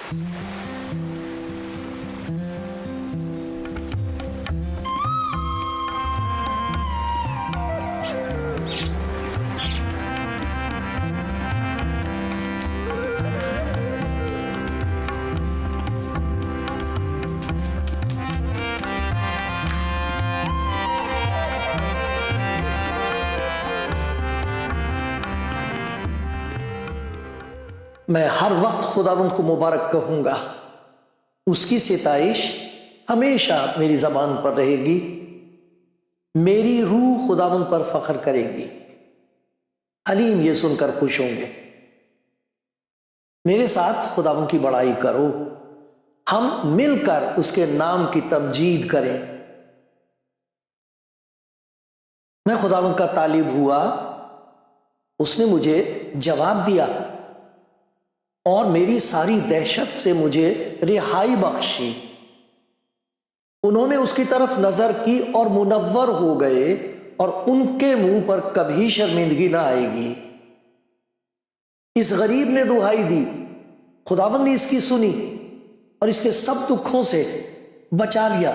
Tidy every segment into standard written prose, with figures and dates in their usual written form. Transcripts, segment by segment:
میں ہر وقت خداوند کو مبارک کہوں گا، اس کی ستائش ہمیشہ میری زبان پر رہے گی، میری روح خداوند پر فخر کرے گی۔ حلیم یہ سن کر خوش ہوں گے۔ میرے ساتھ خداوند کی بڑائی کرو، ہم مل کر اس کے نام کی تمجید کریں۔ میں خداوند کا طالب ہوا، اس نے مجھے جواب دیا اور میری ساری دہشت سے مجھے رہائی بخشی۔ انہوں نے اس کی طرف نظر کی اور منور ہو گئے، اور ان کے منہ پر کبھی شرمندگی نہ آئے گی۔ اس غریب نے دہائی دی، خداوند نے اس کی سنی اور اس کے سب دکھوں سے بچا لیا۔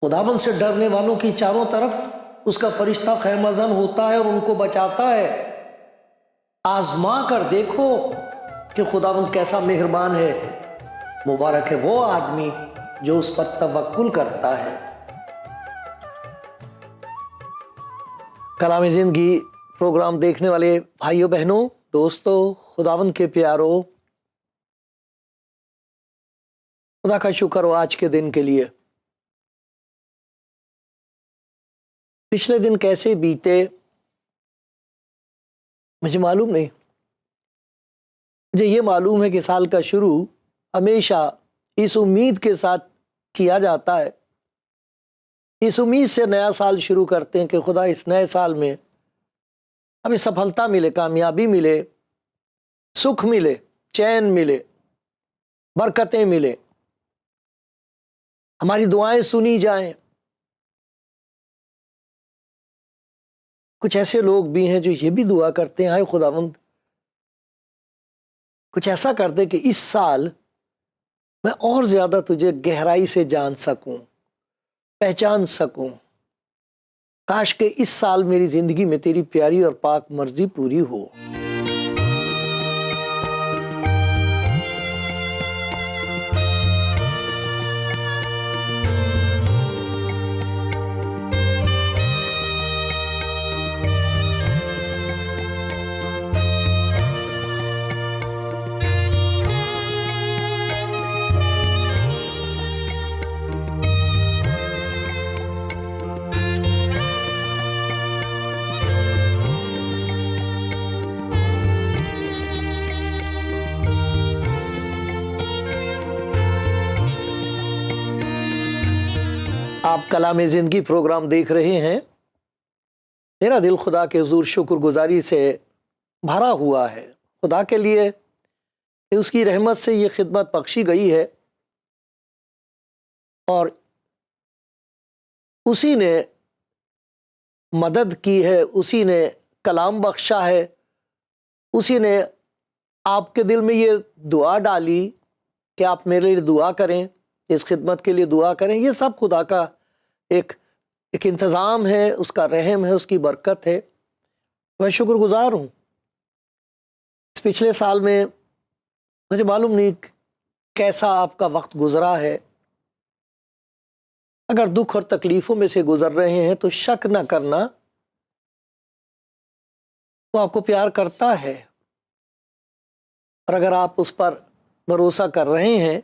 خداوند سے ڈرنے والوں کی چاروں طرف اس کا فرشتہ خیمہ زن ہوتا ہے اور ان کو بچاتا ہے۔ آزما کر دیکھو کہ خداوند کیسا مہربان ہے۔ مبارک ہے وہ آدمی جو اس پر توکل کرتا ہے۔ کلام زندگی پروگرام دیکھنے والے بھائیوں بہنوں، دوستو، خداوند کے پیارو، خدا کا شکر ہو آج کے دن کے لیے۔ پچھلے دن کیسے بیتے مجھے معلوم نہیں۔ مجھے یہ معلوم ہے کہ سال کا شروع ہمیشہ اس امید کے ساتھ کیا جاتا ہے، اس امید سے نیا سال شروع کرتے ہیں کہ خدا اس نئے سال میں ہمیں سفلتا ملے، کامیابی ملے، سکھ ملے، چین ملے، برکتیں ملے، ہماری دعائیں سنی جائیں۔ کچھ ایسے لوگ بھی ہیں جو یہ بھی دعا کرتے ہیں، اے خداوند کچھ ایسا کر دے کہ اس سال میں اور زیادہ تجھے گہرائی سے جان سکوں، پہچان سکوں۔ کاش کہ اس سال میری زندگی میں تیری پیاری اور پاک مرضی پوری ہو۔ آپ کلام زندگی پروگرام دیکھ رہے ہیں۔ میرا دل خدا کے حضور شکر گزاری سے بھرا ہوا ہے، خدا کے لیے کہ اس کی رحمت سے یہ خدمت بخشی گئی ہے، اور اسی نے مدد کی ہے، اسی نے کلام بخشا ہے، اسی نے آپ کے دل میں یہ دعا ڈالی کہ آپ میرے لیے دعا کریں، اس خدمت کے لیے دعا کریں۔ یہ سب خدا کا ایک انتظام ہے، اس کا رحم ہے، اس کی برکت ہے۔ میں شکر گزار ہوں۔ اس پچھلے سال میں مجھے معلوم نہیں کیسا آپ کا وقت گزرا ہے۔ اگر دکھ اور تکلیفوں میں سے گزر رہے ہیں تو شک نہ کرنا، وہ آپ کو پیار کرتا ہے، اور اگر آپ اس پر بھروسہ کر رہے ہیں،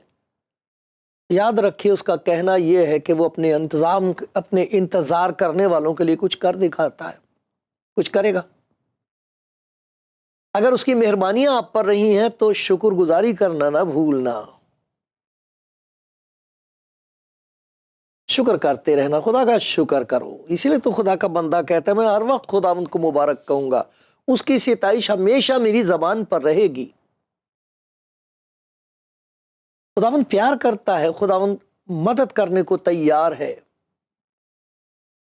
یاد رکھیے اس کا کہنا یہ ہے کہ وہ اپنے انتظار کرنے والوں کے لیے کچھ کر دکھاتا ہے، کچھ کرے گا۔ اگر اس کی مہربانیاں آپ پر رہی ہیں تو شکر گزاری کرنا نہ بھولنا، شکر کرتے رہنا، خدا کا شکر کرو۔ اسی لیے تو خدا کا بندہ کہتا ہے میں ہر وقت خداوند کو مبارک کہوں گا، اس کی ستائش ہمیشہ میری زبان پر رہے گی۔ خداوند پیار کرتا ہے، خداوند مدد کرنے کو تیار ہے۔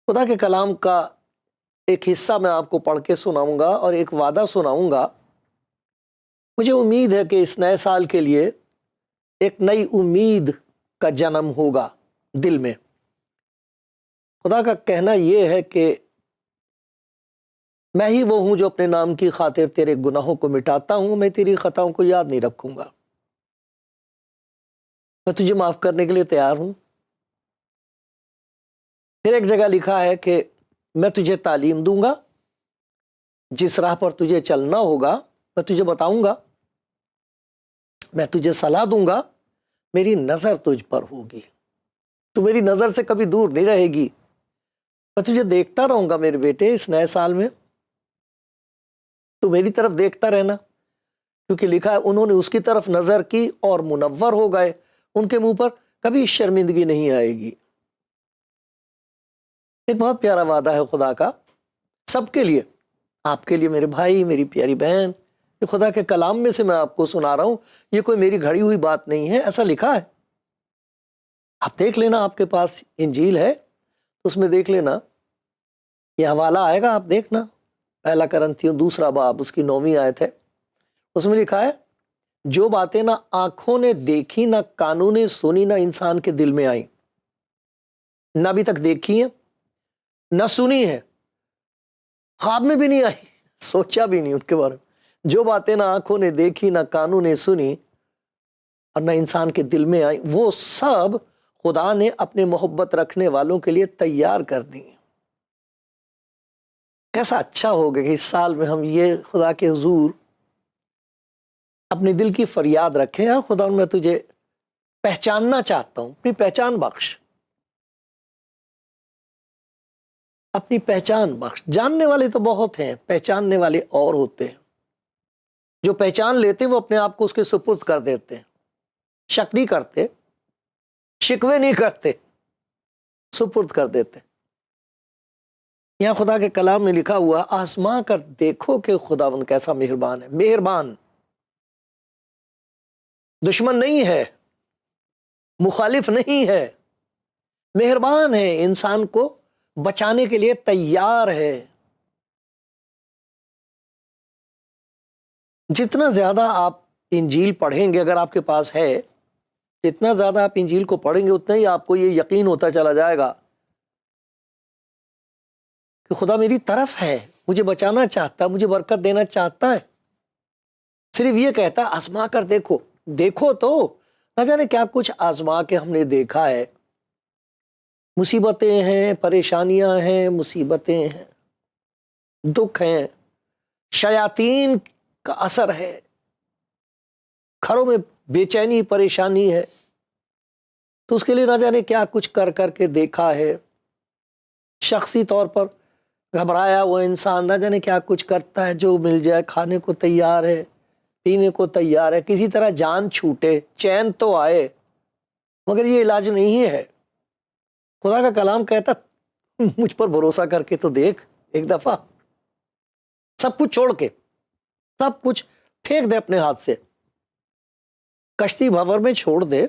خدا کے کلام کا ایک حصہ میں آپ کو پڑھ کے سناؤں گا اور ایک وعدہ سناؤں گا مجھے امید ہے کہ اس نئے سال کے لیے ایک نئی امید کا جنم ہوگا دل میں۔ خدا کا کہنا یہ ہے کہ میں ہی وہ ہوں جو اپنے نام کی خاطر تیرے گناہوں کو مٹاتا ہوں، میں تیری خطاؤں کو یاد نہیں رکھوں گا، میں تجھے معاف کرنے کے لیے تیار ہوں۔ پھر ایک جگہ لکھا ہے کہ میں تجھے تعلیم دوں گا، جس راہ پر تجھے چلنا ہوگا میں تجھے بتاؤں گا، میں تجھے صلاح دوں گا، میری نظر تجھ پر ہوگی، تو میری نظر سے کبھی دور نہیں رہے گی، میں تجھے دیکھتا رہوں گا میرے بیٹے۔ اس نئے سال میں تو میری طرف دیکھتا رہنا، کیونکہ لکھا ہے انہوں نے اس کی طرف نظر کی اور منور ہو گئے، ان کے منہ پر کبھی شرمندگی نہیں آئے گی۔ ایک بہت پیارا وعدہ ہے خدا کا سب کے لیے، آپ کے لیے میرے بھائی، میری پیاری بہن، یہ خدا کے کلام میں سے میں آپ کو سنا رہا ہوں، یہ کوئی میری گھڑی ہوئی بات نہیں ہے، ایسا لکھا ہے۔ آپ دیکھ لینا، آپ کے پاس انجیل ہے اس میں دیکھ لینا، یہ حوالہ آئے گا، آپ دیکھنا، پہلا کرنتھیوں 2 باب اس کی 9 آیت ہے، اس میں لکھا ہے جو باتیں نہ آنکھوں نے دیکھی، نہ کانوں نے سنی، نہ انسان کے دل میں آئیں، نہ ابھی تک دیکھی ہیں، نہ سنی ہے، خواب میں بھی نہیں آئی، سوچا بھی نہیں ان کے بارے میں، جو باتیں نہ آنکھوں نے دیکھی، نہ کانوں نے سنی اور نہ انسان کے دل میں آئی، وہ سب خدا نے اپنے محبت رکھنے والوں کے لیے تیار کر دی۔ کیسا اچھا ہوگا کہ اس سال میں ہم یہ خدا کے حضور اپنے دل کی فریاد رکھیں، ہاں خدا میں تجھے پہچاننا چاہتا ہوں، اپنی پہچان بخش، اپنی پہچان بخش۔ جاننے والے تو بہت ہیں، پہچاننے والے اور ہوتے ہیں، جو پہچان لیتے ہیں وہ اپنے آپ کو اس کے سپرد کر دیتے ہیں، شک نہیں کرتے، شکوے نہیں کرتے، سپرد کر دیتے۔ یہاں خدا کے کلام میں لکھا ہوا آزما کر دیکھو کہ خداوند کیسا مہربان ہے۔ مہربان، دشمن نہیں ہے، مخالف نہیں ہے، مہربان ہے، انسان کو بچانے کے لیے تیار ہے۔ جتنا زیادہ آپ انجیل پڑھیں گے، اگر آپ کے پاس ہے، جتنا زیادہ آپ انجیل کو پڑھیں گے اتنا ہی آپ کو یہ یقین ہوتا چلا جائے گا کہ خدا میری طرف ہے، مجھے بچانا چاہتا، مجھے برکت دینا چاہتا ہے۔ صرف یہ کہتا ہے آزما کر دیکھو، دیکھو تو نہ جانے کیا کچھ آزما کے ہم نے دیکھا ہے، مصیبتیں ہیں، پریشانیاں ہیں، مصیبتیں ہیں، دکھ ہیں، شیاطین کا اثر ہے، گھروں میں بے چینی، پریشانی ہے، تو اس کے لیے نہ جانے کیا کچھ کر کر کے دیکھا ہے۔ شخصی طور پر گھبرایا وہ انسان نہ جانے کیا کچھ کرتا ہے، جو مل جائے کھانے کو تیار ہے، پینے کو تیار ہے، کسی طرح جان چھوٹے، چین تو آئے، مگر یہ علاج نہیں ہے۔ خدا کا کلام کہتا مجھ پر بھروسہ کر کے تو دیکھ ایک دفعہ، سب کچھ چھوڑ کے، سب کچھ پھینک دے اپنے ہاتھ سے، کشتی بھنور میں چھوڑ دے،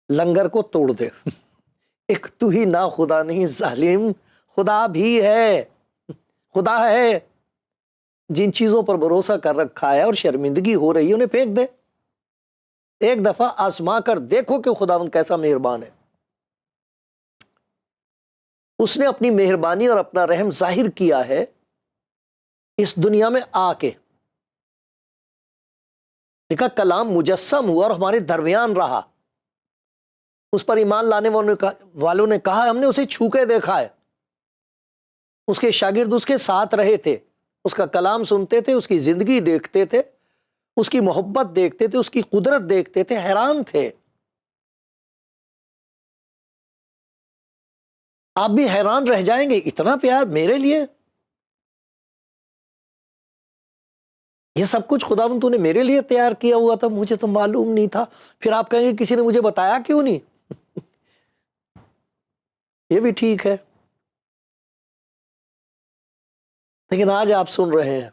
لنگر کو توڑ دے، ایک تو ہی نا خدا نہیں ظالم، خدا بھی ہے، خدا ہے، جن چیزوں پر بھروسہ کر رکھا ہے اور شرمندگی ہو رہی ہے انہیں پھینک دے، ایک دفعہ آزما کر دیکھو کہ خداوند کیسا مہربان ہے۔ اس نے اپنی مہربانی اور اپنا رحم ظاہر کیا ہے اس دنیا میں آ کے، لکھا کلام مجسم ہوا اور ہمارے درمیان رہا، اس پر ایمان لانے والوں نے کہا ہم نے اسے چھو کے دیکھا ہے۔ اس کے شاگرد اس کے ساتھ رہے تھے، اس کا کلام سنتے تھے، اس کی زندگی دیکھتے تھے، اس کی محبت دیکھتے تھے، اس کی قدرت دیکھتے تھے، حیران تھے۔ آپ بھی حیران رہ جائیں گے، اتنا پیار میرے لیے، یہ سب کچھ خداوند تو نے میرے لیے تیار کیا ہوا تھا، مجھے تو معلوم نہیں تھا۔ پھر آپ کہیں گے کسی نے مجھے بتایا کیوں نہیں؟ یہ بھی ٹھیک ہے، لیکن آج آپ سن رہے ہیں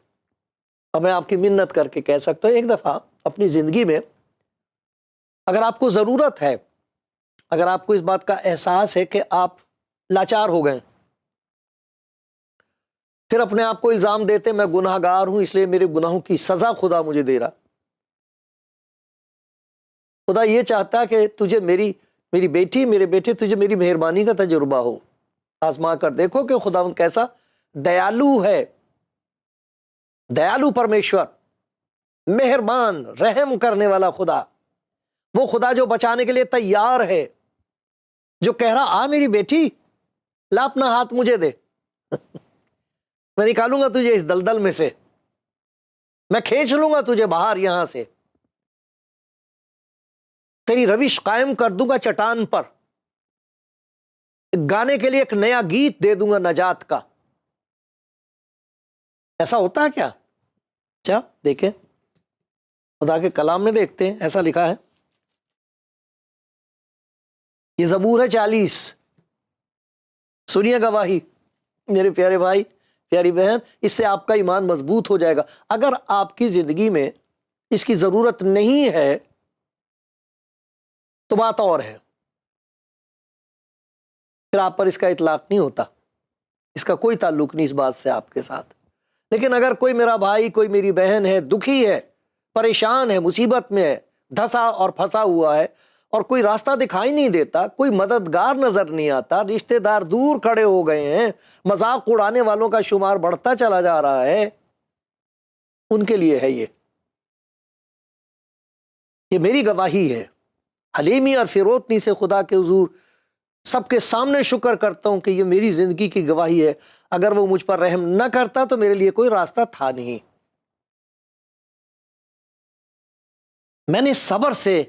اور میں آپ کی منت کر کے کہہ سکتا ہوں ایک دفعہ اپنی زندگی میں اگر آپ کو ضرورت ہے، اگر آپ کو اس بات کا احساس ہے کہ آپ لاچار ہو گئے، پھر اپنے آپ کو الزام دیتے میں گناہ گار ہوں، اس لیے میرے گناہوں کی سزا خدا مجھے دے رہا۔ خدا یہ چاہتا کہ تجھے میری بیٹی، میرے بیٹے، تجھے میری مہربانی کا تجربہ ہو۔ آزما کر دیکھو کہ خداوند کیسا دیالو ہے، دیالو پرمیشور، مہربان، رحم کرنے والا خدا، وہ خدا جو بچانے کے لیے تیار ہے، جو کہہ رہا آ میری بیٹی، لا اپنا ہاتھ مجھے دے، میں نکالوں گا تجھے اس دلدل میں سے، میں کھینچ لوں گا تجھے باہر یہاں سے، تیری روش قائم کر دوں گا چٹان پر، گانے کے لیے ایک نیا گیت دے دوں گا نجات کا۔ ایسا ہوتا ہے کیا؟ اچھا دیکھیں، خدا کے کلام میں دیکھتے ہیں، ایسا لکھا ہے، یہ زبور ہے 40، سنیے گواہی میرے پیارے بھائی، پیاری بہن، اس سے آپ کا ایمان مضبوط ہو جائے گا۔ اگر آپ کی زندگی میں اس کی ضرورت نہیں ہے تو بات اور ہے، پھر آپ پر اس کا اطلاق نہیں ہوتا، اس کا کوئی تعلق نہیں اس بات سے آپ کے ساتھ۔ لیکن اگر کوئی میرا بھائی، کوئی میری بہن ہے، دکھی ہے، پریشان ہے، مصیبت میں ہے، دھسا اور پھنسا ہوا ہے، اور کوئی راستہ دکھائی نہیں دیتا، کوئی مددگار نظر نہیں آتا، رشتہ دار دور کھڑے ہو گئے ہیں، مذاق اڑانے والوں کا شمار بڑھتا چلا جا رہا ہے، ان کے لیے ہے یہ میری گواہی ہے، حلیمی اور فروتنی سے خدا کے حضور سب کے سامنے شکر کرتا ہوں کہ یہ میری زندگی کی گواہی ہے۔ اگر وہ مجھ پر رحم نہ کرتا تو میرے لیے کوئی راستہ تھا نہیں۔ میں نے صبر سے،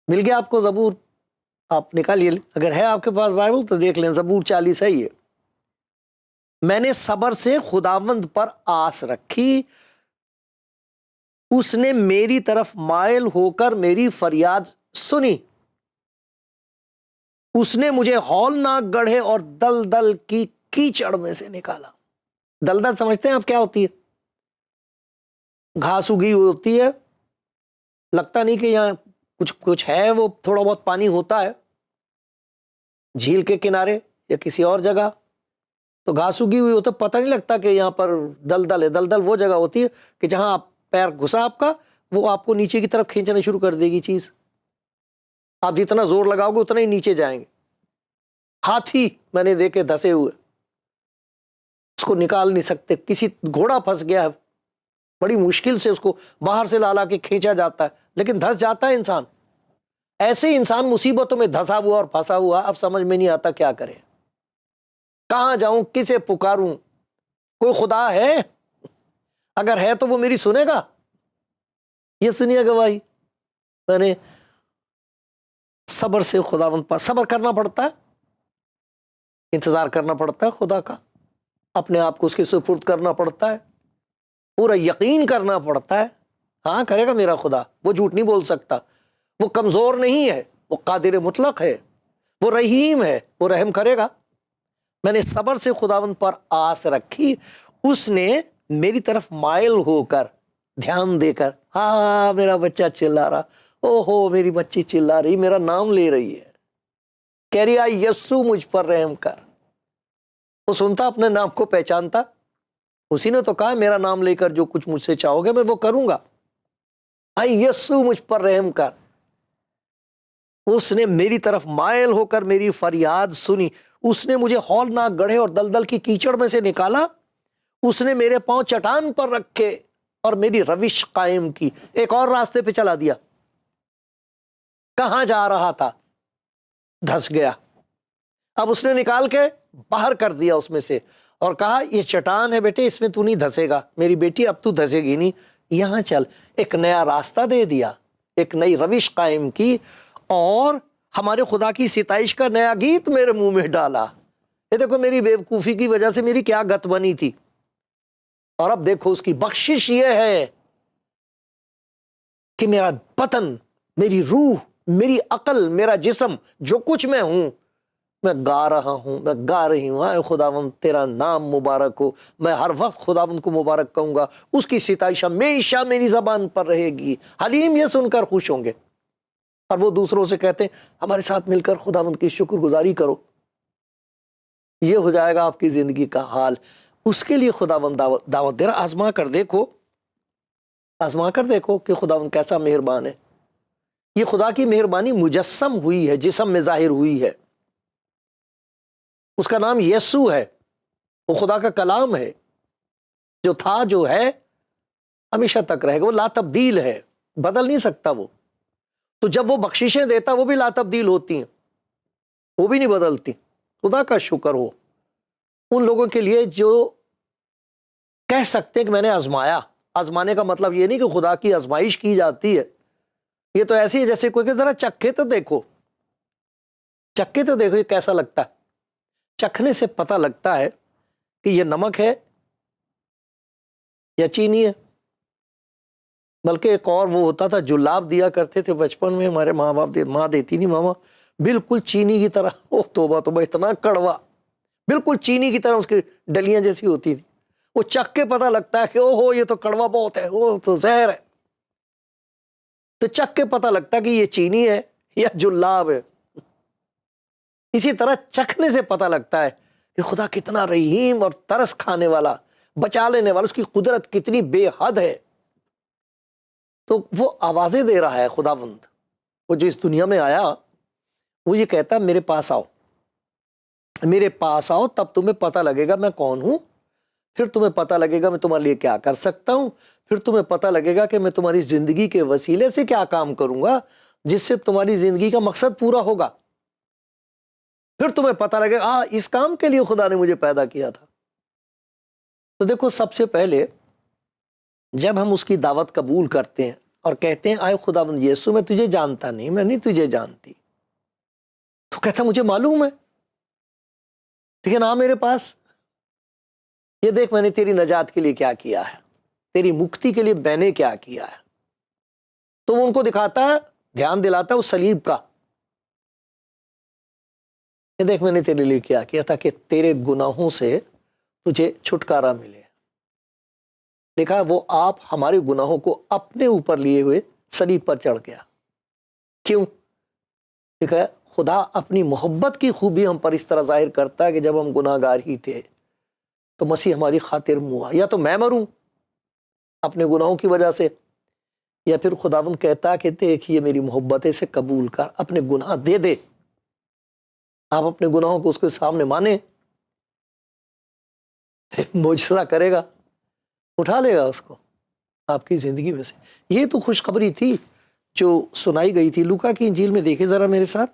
مل گیا آپ کو زبور، آپ نکالیے، اگر ہے آپ کے پاس بائبل تو دیکھ لیں، زبور 40 ہے یہ۔ میں نے صبر سے خداوند پر آس رکھی، اس نے میری طرف مائل ہو کر میری فریاد سنی، اس نے مجھے ہولناک گڑھے اور دلدل کی کیچڑ میں سے نکالا۔ دلدل سمجھتے ہیں آپ کیا ہوتی ہے؟ گھاس اگی ہوتی ہے، لگتا نہیں کہ یہاں کچھ ہے، وہ تھوڑا بہت پانی ہوتا ہے جھیل کے کنارے یا کسی اور جگہ، تو گھاس اگی ہوئی ہوتا، پتہ نہیں لگتا کہ یہاں پر دلدل ہے۔ دلدل وہ جگہ ہوتی ہے کہ جہاں آپ پیر گھسا آپ کا، وہ آپ کو نیچے کی طرف کھینچنا شروع کر دے گی چیز، آپ جتنا زور لگاؤ گے اتنا ہی نیچے جائیں گے۔ ہاتھی میں نے دیکھے دھسے ہوئے، اس کو نکال نہیں سکتے، کسی گھوڑا پھنس گیا ہے، بڑی مشکل سے اس کو باہر سے لا کے کھینچا جاتا ہے، لیکن دھس جاتا ہے انسان۔ ایسے ہی انسان مصیبتوں میں دھسا ہوا اور پھنسا ہوا، اب سمجھ میں نہیں آتا کیا کرے، کہاں جاؤں، کسے پکاروں، کوئی خدا ہے؟ اگر ہے تو وہ میری سنے گا؟ یہ سنیے گواہی، میں نے صبر سے خداوند پر، صبر کرنا پڑتا ہے، انتظار کرنا پڑتا ہے خدا کا، اپنے آپ کو اس کے سپرد کرنا پڑتا ہے، پورا یقین کرنا پڑتا ہے، ہاں کرے گا میرا خدا، وہ جھوٹ نہیں بول سکتا، وہ کمزور نہیں ہے، وہ قادر مطلق ہے، وہ رحیم ہے، وہ رحم کرے گا۔ میں نے صبر سے خداوند پر آس رکھی، اس نے میری طرف مائل ہو کر، دھیان دے کر، ہاں میرا بچہ چلا رہا، او ہو میری بچی چلا رہی، میرا نام لے رہی ہے، کہہ رہی آئی یسو مجھ پر رحم کر۔ وہ سنتا، اپنے نام کو پہچانتا، اسی نے تو کہا میرا نام لے کر جو کچھ مجھ سے چاہو گے میں وہ کروں گا، آئی یسو مجھ پر رحم کر۔ اس نے میری طرف مائل ہو کر میری فریاد سنی، اس نے مجھے ہولناک گڑھے اور دلدل کی کیچڑ میں سے نکالا، اس نے میرے پاؤں چٹان پر رکھے اور میری روش قائم کی، ایک اور راستے پہ چلا دیا۔ کہاں جا رہا تھا، دھس گیا، اب اس نے نکال کے باہر کر دیا اس میں سے، اور کہا یہ چٹان ہے بیٹے، اس میں تو نہیں دھسے گا، میری بیٹی اب تو دھسے گی نہیں، یہاں چل۔ ایک نیا راستہ دے دیا، ایک نئی روش قائم کی، اور ہمارے خدا کی ستائش کا نیا گیت میرے منہ میں ڈالا۔ یہ دیکھو میری بیوقوفی کی وجہ سے میری کیا گت بنی تھی، اور اب دیکھو اس کی بخشش یہ ہے کہ میرا بدن، میری روح، میری عقل، میرا جسم، جو کچھ میں ہوں، میں گا رہا ہوں، میں گا رہی ہوں، اے خداوند تیرا نام مبارک ہو، میں ہر وقت خداوند کو مبارک کہوں گا، اس کی ستائش ہمیشہ میری زبان پر رہے گی۔ حلیم یہ سن کر خوش ہوں گے، اور وہ دوسروں سے کہتے ہیں ہمارے ساتھ مل کر خداوند کی شکر گزاری کرو۔ یہ ہو جائے گا آپ کی زندگی کا حال۔ اس کے لیے خداوند دعوت دے رہا، آزما کر دیکھو، آزما کر دیکھو کہ خداوند کیسا مہربان ہے۔ یہ خدا کی مہربانی مجسم ہوئی ہے، جسم میں ظاہر ہوئی ہے۔ اس کا نام یسوع ہے، وہ خدا کا کلام ہے، جو تھا، جو ہے، ہمیشہ تک رہے گا، وہ لا تبدیل ہے، بدل نہیں سکتا وہ۔ تو جب وہ بخششیں دیتا وہ بھی لا تبدیل ہوتی ہیں، وہ بھی نہیں بدلتی۔ خدا کا شکر ہو ان لوگوں کے لیے جو کہہ سکتے ہیں کہ میں نے آزمایا۔ آزمانے کا مطلب یہ نہیں کہ خدا کی آزمائش کی جاتی ہے، یہ تو ایسی ہے جیسے کوئی کہ ذرا چکھے تو دیکھو، چکھے تو دیکھو یہ کیسا لگتا ہے۔ چکھنے سے پتہ لگتا ہے کہ یہ نمک ہے یا چینی ہے۔ بلکہ ایک اور وہ ہوتا تھا، جلاب دیا کرتے تھے بچپن میں ہمارے ماں باپ، ماں دیتی تھی ماما، بالکل چینی کی طرح، اوہ توبہ توبہ، اتنا کڑوا، بالکل چینی کی طرح اس کی ڈلیاں جیسی ہوتی تھی۔ وہ چکھ کے پتہ لگتا ہے کہ او ہو یہ تو کڑوا بہت ہے، وہ تو زہر ہے۔ تو چکھ کے پتہ لگتا ہے کہ یہ چینی ہے یا جلاب ہے۔ اسی طرح چکھنے سے پتہ لگتا ہے کہ خدا کتنا رحیم اور ترس کھانے والا، بچا لینے والا، اس کی قدرت کتنی بے حد ہے۔ تو وہ آوازیں دے رہا ہے خداوند، وہ جو اس دنیا میں آیا، وہ یہ کہتا میرے پاس آؤ، میرے پاس آؤ، تب تمہیں پتہ لگے گا میں کون ہوں، پھر تمہیں پتہ لگے گا میں تمہارے لیے کیا کر سکتا ہوں، پھر تمہیں پتہ لگے گا کہ میں تمہاری زندگی کے وسیلے سے کیا کام کروں گا جس سے تمہاری زندگی کا مقصد پورا ہوگا۔ پھر تمہیں پتہ لگے گا اس کام کے لیے خدا نے مجھے پیدا کیا تھا۔ تو دیکھو، سب سے پہلے جب ہم اس کی دعوت قبول کرتے ہیں اور کہتے ہیں آئے خداوند یسوع میں تجھے جانتا نہیں، میں نہیں تجھے جانتی، تو کہتا مجھے معلوم ہے، لیکن آ میرے پاس، یہ دیکھ میں نے تیری نجات کے لیے کیا کیا ہے، تیری مکتی کے لیے میں نے کیا کیا ہے۔ تو وہ ان کو دکھاتا ہے، دھیان دلاتا ہے اس صلیب کا، یہ دیکھ میں نے تیرے لیے کیا کیا تاکہ تیرے گناہوں سے تجھے چھٹکارا ملے۔ لکھا وہ آپ ہمارے گناہوں کو اپنے اوپر لیے ہوئے صلیب پر چڑھ گیا۔ کیوں؟ لکھا ہے خدا اپنی محبت کی خوبی ہم پر اس طرح ظاہر کرتا ہے کہ جب ہم گناہ گار ہی تھے تو مسیح ہماری خاطر ہوا، یا تو میں مروں اپنے گناہوں کی وجہ سے، یا پھر خداوند کہتا کہ دیکھ یہ میری محبت ہے، اسے قبول کر، اپنے گناہ دے دے، آپ اپنے گناہوں کو اس کے سامنے مانیں، معجزہ کرے گا، اٹھا لے گا اس کو آپ کی زندگی میں سے۔ یہ تو خوشخبری تھی جو سنائی گئی تھی۔ لوکا کی انجیل میں دیکھیں ذرا میرے ساتھ،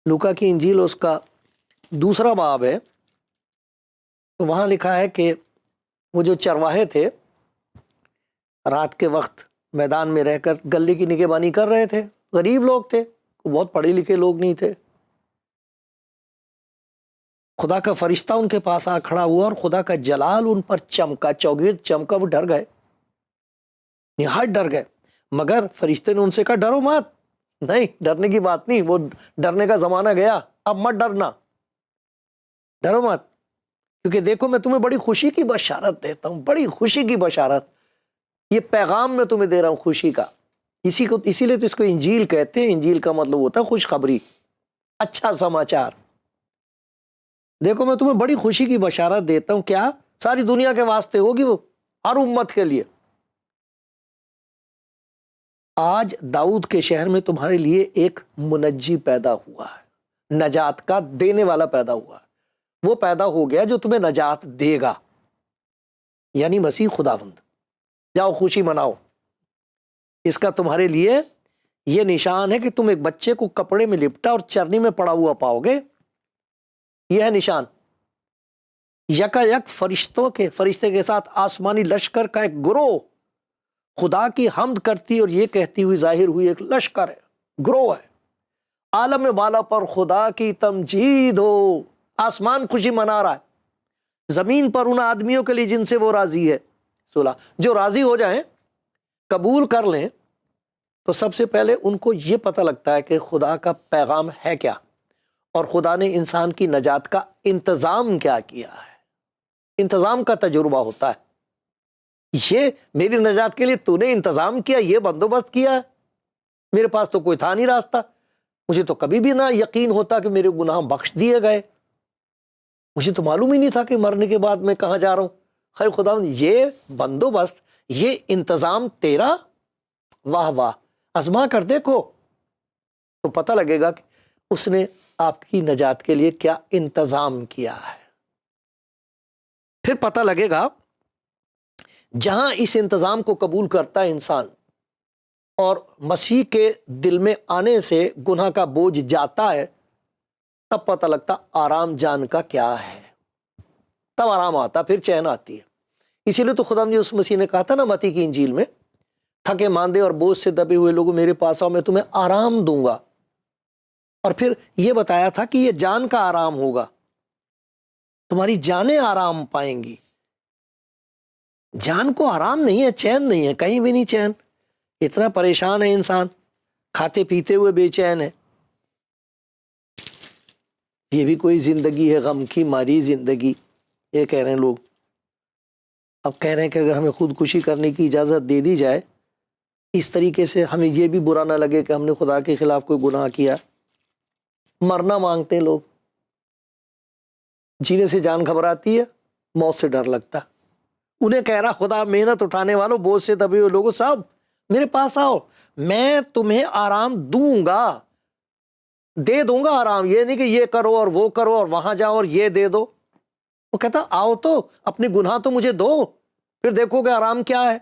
لوکا کی انجیل اس کا 2 باب ہے، تو وہاں لکھا ہے کہ وہ جو چرواہے تھے رات کے وقت میدان میں رہ کر گلے کی نگہبانی کر رہے تھے، غریب لوگ تھے، بہت پڑھے لکھے لوگ نہیں تھے۔ خدا کا فرشتہ ان کے پاس آ کھڑا ہوا اور خدا کا جلال ان پر چمکا، چوگرد چمکا، وہ ڈر گئے، نہایت ڈر گئے۔ مگر فرشتے نے ان سے کہا ڈرو مت، نہیں ڈرنے کی بات نہیں، وہ ڈرنے کا زمانہ گیا، اب مت ڈرنا، ڈرو مت، کیونکہ دیکھو میں تمہیں بڑی خوشی کی بشارت دیتا ہوں، بڑی خوشی کی بشارت، یہ پیغام میں تمہیں دے رہا ہوں خوشی کا۔ اسی لیے تو اس کو انجیل کہتے ہیں، انجیل کا مطلب ہوتا ہے خوشخبری، اچھا سماچار۔ دیکھو میں تمہیں بڑی خوشی کی بشارت دیتا ہوں، کیا؟ ساری دنیا کے واسطے ہوگی، وہ ہر امت کے لیے۔ آج داؤد کے شہر میں تمہارے لیے ایک منجی پیدا ہوا ہے، نجات کا دینے والا پیدا ہوا ہے، وہ پیدا ہو گیا جو تمہیں نجات دے گا، یعنی مسیح خداوند۔ جاؤ خوشی مناؤ۔ اس کا تمہارے لیے یہ نشان ہے کہ تم ایک بچے کو کپڑے میں لپٹا اور چرنی میں پڑا ہوا پاؤ گے، یہ ہے نشان۔ یک فرشتے کے ساتھ آسمانی لشکر کا ایک گروہ خدا کی حمد کرتی اور یہ کہتی ہوئی ظاہر ہوئی، ایک لشکر ہے، گروہ ہے، عالم بالا پر خدا کی تمجید ہو۔ آسمان خوشی منا رہا ہے، زمین پر ان آدمیوں کے لیے جن سے وہ راضی ہے۔ 16 جو راضی ہو جائیں، قبول کر لیں، تو سب سے پہلے ان کو یہ پتہ لگتا ہے کہ خدا کا پیغام ہے کیا، اور خدا نے انسان کی نجات کا انتظام کیا کیا ہے۔ انتظام کا تجربہ ہوتا ہے، یہ میری نجات کے لیے تو نے انتظام کیا، یہ بندوبست کیا ہے، میرے پاس تو کوئی تھا نہیں راستہ، مجھے تو کبھی بھی نہ یقین ہوتا کہ میرے گناہ بخش دیے گئے، مجھے تو معلوم ہی نہیں تھا کہ مرنے کے بعد میں کہاں جا رہا ہوں. خیر خدا یہ بندوبست، یہ انتظام تیرا، واہ واہ، آزما کر دیکھو تو پتہ لگے گا کہ اس نے آپ کی نجات کے لیے کیا انتظام کیا ہے. پھر پتہ لگے گا جہاں اس انتظام کو قبول کرتا ہے انسان اور مسیح کے دل میں آنے سے گناہ کا بوجھ جاتا ہے، تب پتہ لگتا آرام جان کا کیا ہے. تب آرام آتا، پھر چین آتی ہے. اسی لیے تو خدا نے اس مسیح نے کہا تھا نا متی کی انجیل میں، تھکے ماندے اور بوجھ سے دبے ہوئے لوگوں میرے پاس آؤ، میں تمہیں آرام دوں گا. اور پھر یہ بتایا تھا کہ یہ جان کا آرام ہوگا، تمہاری جانیں آرام پائیں گی. جان کو آرام نہیں ہے، چین نہیں ہے، کہیں بھی نہیں چین. اتنا پریشان ہے انسان، کھاتے پیتے ہوئے بے چین ہے. یہ بھی کوئی زندگی ہے؟ غم کی ماری زندگی، یہ کہہ رہے ہیں لوگ. اب کہہ رہے ہیں کہ اگر ہمیں خودکشی کرنے کی اجازت دے دی جائے، اس طریقے سے ہمیں یہ بھی برا نہ لگے کہ ہم نے خدا کے خلاف کوئی گناہ کیا. مرنا مانگتے ہیں لوگ، جینے سے جان گھبراتی ہے، موت سے ڈر لگتا. انہیں کہہ رہا خدا محنت اٹھانے والوں، بوجھ سے دبے ہوئے لوگوں، سب میرے پاس آؤ، میں تمہیں آرام دوں گا، دے دوں گا آرام. یہ نہیں کہ یہ کرو اور وہ کرو اور وہاں جاؤ اور یہ دے دو. وہ کہتا آؤ تو اپنے گناہ تو مجھے دو، پھر دیکھو گے آرام کیا ہے.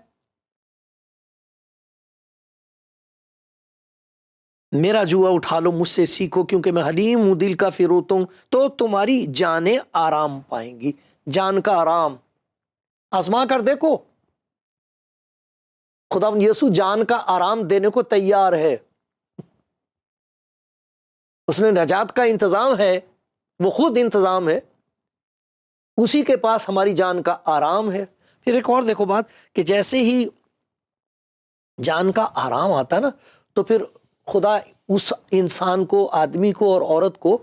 میرا جوا اٹھا لو، مجھ سے سیکھو، کیونکہ میں حلیم ہوں، دل کا فروت ہوں، تو تمہاری جانیں آرام پائیں گی. جان کا آرام آزما کر دیکھو. خدا یسوع جان کا آرام دینے کو تیار ہے. اس نے نجات کا انتظام ہے، وہ خود انتظام ہے، اسی کے پاس ہماری جان کا آرام ہے. پھر ایک اور دیکھو بات کہ جیسے ہی جان کا آرام آتا نا، تو پھر خدا اس انسان کو، آدمی کو اور عورت کو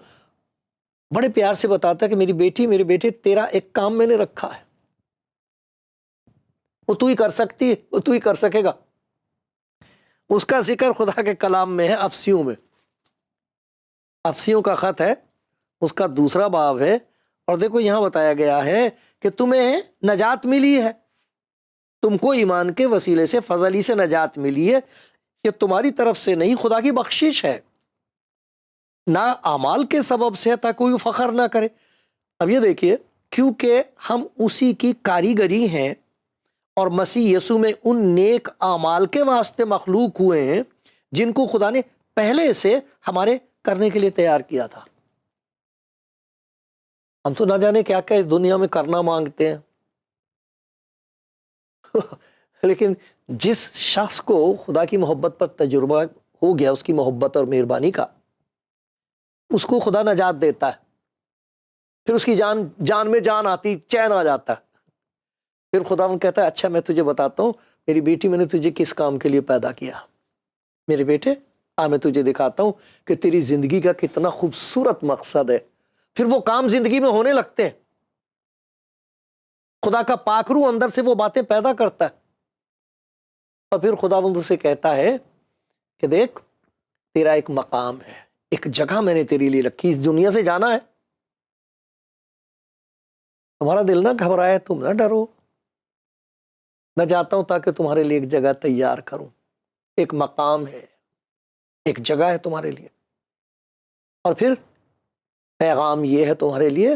بڑے پیار سے بتاتا ہے کہ میری بیٹی، میرے بیٹے، تیرا ایک کام میں نے رکھا ہے، وہ تو ہی کر سکتی ہے، وہ تو ہی کر سکے گا. اس کا ذکر خدا کے کلام میں ہے افسیوں میں. افسیوں کا خط ہے، اس کا 2 باب ہے، اور دیکھو یہاں بتایا گیا ہے کہ تمہیں نجات ملی ہے، تم کو ایمان کے وسیلے سے فضل سے نجات ملی ہے، یہ تمہاری طرف سے نہیں، خدا کی بخشش ہے، نہ اعمال کے سبب سے، تاکہ کوئی فخر نہ کرے. اب یہ دیکھیے، کیونکہ ہم اسی کی کاریگری ہیں اور مسیح یسوع میں ان نیک اعمال کے واسطے مخلوق ہوئے ہیں جن کو خدا نے پہلے سے ہمارے کرنے کے لیے تیار کیا تھا. ہم تو نہ جانے کیا کیا اس دنیا میں کرنا مانگتے ہیں. لیکن جس شخص کو خدا کی محبت پر تجربہ ہو گیا، اس کی محبت اور مہربانی کا، اس کو خدا نجات دیتا ہے. پھر اس کی جان میں جان آتی، چین آ جاتا ہے. پھر خدا کہتا ہے اچھا میں تجھے بتاتا ہوں میری بیٹی، میں نے تجھے کس کام کے لیے پیدا کیا. میرے بیٹے میں تجھے دکھاتا ہوں کہ تیری زندگی کا کتنا خوبصورت مقصد ہے. پھر وہ کام زندگی میں ہونے لگتے ہیں. خدا کا پاک روح اندر سے وہ باتیں پیدا کرتا ہے، اور پھر خدا بند سے کہتا ہے کہ دیکھ تیرا ایک مقام ہے، ایک جگہ میں نے تیرے لیے رکھی، اس دنیا سے جانا ہے. تمہارا دل نہ گھبرائے، تم نہ ڈرو، میں جاتا ہوں تاکہ تمہارے لیے ایک جگہ تیار کروں. ایک مقام ہے، ایک جگہ ہے تمہارے لیے. اور پھر پیغام یہ ہے تمہارے لیے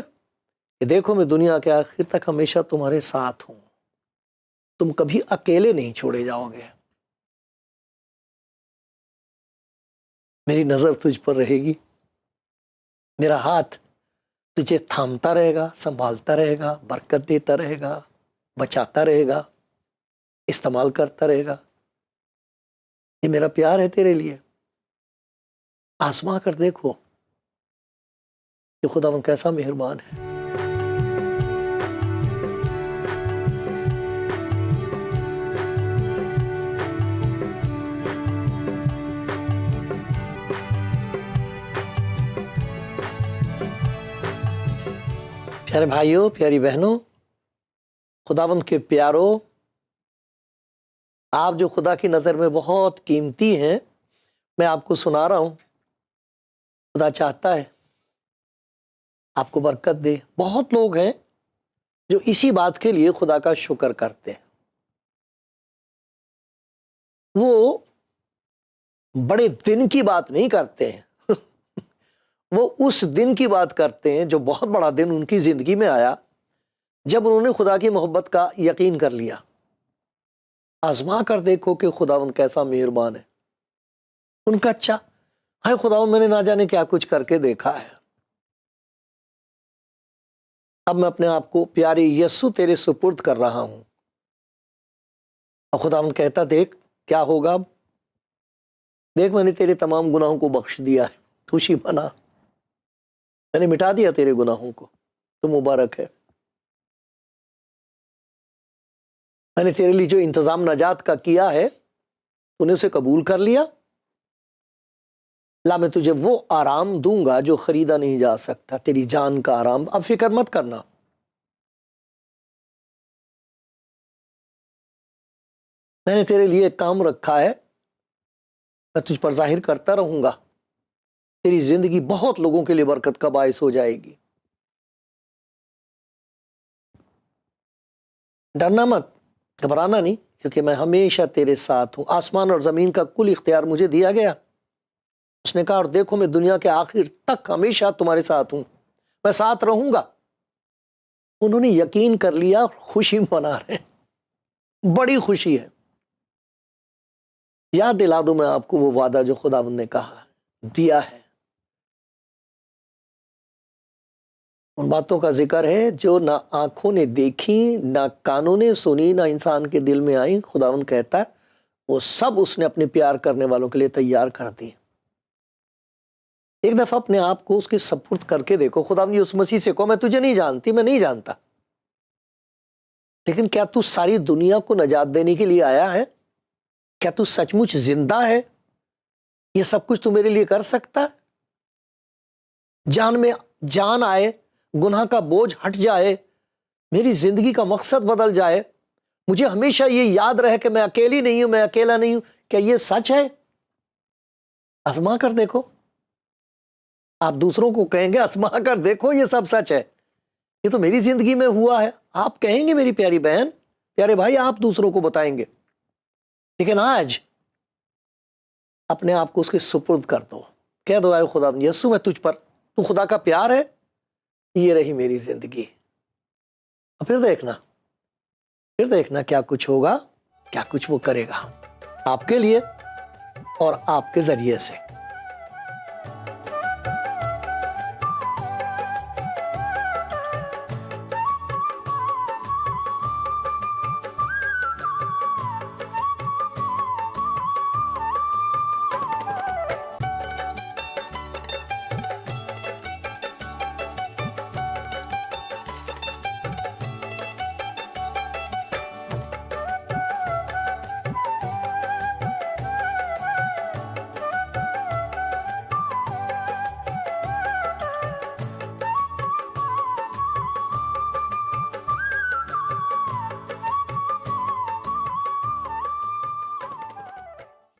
کہ دیکھو میں دنیا کے آخر تک ہمیشہ تمہارے ساتھ ہوں، تم کبھی اکیلے نہیں چھوڑے جاؤ گے. میری نظر تجھ پر رہے گی، میرا ہاتھ تجھے تھامتا رہے گا، سنبھالتا رہے گا، برکت دیتا رہے گا، بچاتا رہے گا، استعمال کرتا رہے گا. یہ میرا پیار ہے تیرے لیے. آزما کر دیکھو کہ خدا وہ کیسا مہربان ہے. پیارے بھائیوں، پیاری بہنوں، خداوند کے پیارو، آپ جو خدا کی نظر میں بہت قیمتی ہیں، میں آپ کو سنا رہا ہوں. خدا چاہتا ہے آپ کو برکت دے۔ بہت لوگ ہیں جو اسی بات کے لیے خدا کا شکر کرتے ہیں، وہ بڑے دن کی بات نہیں کرتے ہیں وہ اس دن کی بات کرتے ہیں جو بہت بڑا دن ان کی زندگی میں آیا، جب انہوں نے خدا کی محبت کا یقین کر لیا۔ آزما کر دیکھو کہ خداوند کیسا مہربان ہے۔ ان کا اچھا ہے خداوند، میں نے نہ جانے کیا کچھ کر کے دیکھا ہے، اب میں اپنے آپ کو پیارے یسوع تیرے سپرد کر رہا ہوں۔ اور خداوند کہتا دیکھ کیا ہوگا، اب دیکھ میں نے تیرے تمام گناہوں کو بخش دیا ہے، خوشی منا، میں نے مٹا دیا تیرے گناہوں کو، تو مبارک ہے۔ میں نے تیرے لیے جو انتظام نجات کا کیا ہے تو نے اسے قبول کر لیا، لا میں تجھے وہ آرام دوں گا جو خریدا نہیں جا سکتا، تیری جان کا آرام، اب فکر مت کرنا۔ میں نے تیرے لیے ایک کام رکھا ہے، میں تجھ پر ظاہر کرتا رہوں گا، تیری زندگی بہت لوگوں کے لیے برکت کا باعث ہو جائے گی۔ ڈرنا مت، گھبرانا نہیں، کیونکہ میں ہمیشہ تیرے ساتھ ہوں۔ آسمان اور زمین کا کل اختیار مجھے دیا گیا۔ اس نے کہا اور دیکھو میں دنیا کے آخر تک ہمیشہ تمہارے ساتھ ہوں، میں ساتھ رہوں گا۔ انہوں نے یقین کر لیا، خوشی منا رہے ہیں، بڑی خوشی ہے۔ یاد دلا دوں میں آپ کو وہ وعدہ جو خداوند نے کہا دیا ہے، ان باتوں کا ذکر ہے جو نہ آنکھوں نے دیکھی، نہ کانوں نے سنی، نہ انسان کے دل میں آئی۔ خداوند کہتا ہے وہ سب اس نے اپنے پیار کرنے والوں کے لیے تیار کر دی۔ ایک دفعہ اپنے آپ کو اس کے سپرد کر کے دیکھو۔ خداوند یسوع مسیح سے کہو میں تجھے نہیں جانتی، میں نہیں جانتا، لیکن کیا تو ساری دنیا کو نجات دینے کے لیے آیا ہے؟ کیا تو سچ مچ زندہ ہے؟ یہ سب کچھ تو میرے لیے کر سکتا ہے؟ جان میں جان آئے، گناہ کا بوجھ ہٹ جائے، میری زندگی کا مقصد بدل جائے، مجھے ہمیشہ یہ یاد رہے کہ میں اکیلی نہیں ہوں، میں اکیلا نہیں ہوں۔ کیا یہ سچ ہے؟ آزما کر دیکھو۔ آپ دوسروں کو کہیں گے آزما کر دیکھو یہ سب سچ ہے، یہ تو میری زندگی میں ہوا ہے۔ آپ کہیں گے میری پیاری بہن، پیارے بھائی، آپ دوسروں کو بتائیں گے، لیکن آج اپنے آپ کو اس کے سپرد کر دو۔ کہہ دو اے خدا یسوع میں تجھ پر، تو خدا کا پیار ہے، یہ رہی میری زندگی۔ اور پھر دیکھنا کیا کچھ ہوگا، کیا کچھ وہ کرے گا آپ کے لیے اور آپ کے ذریعے سے۔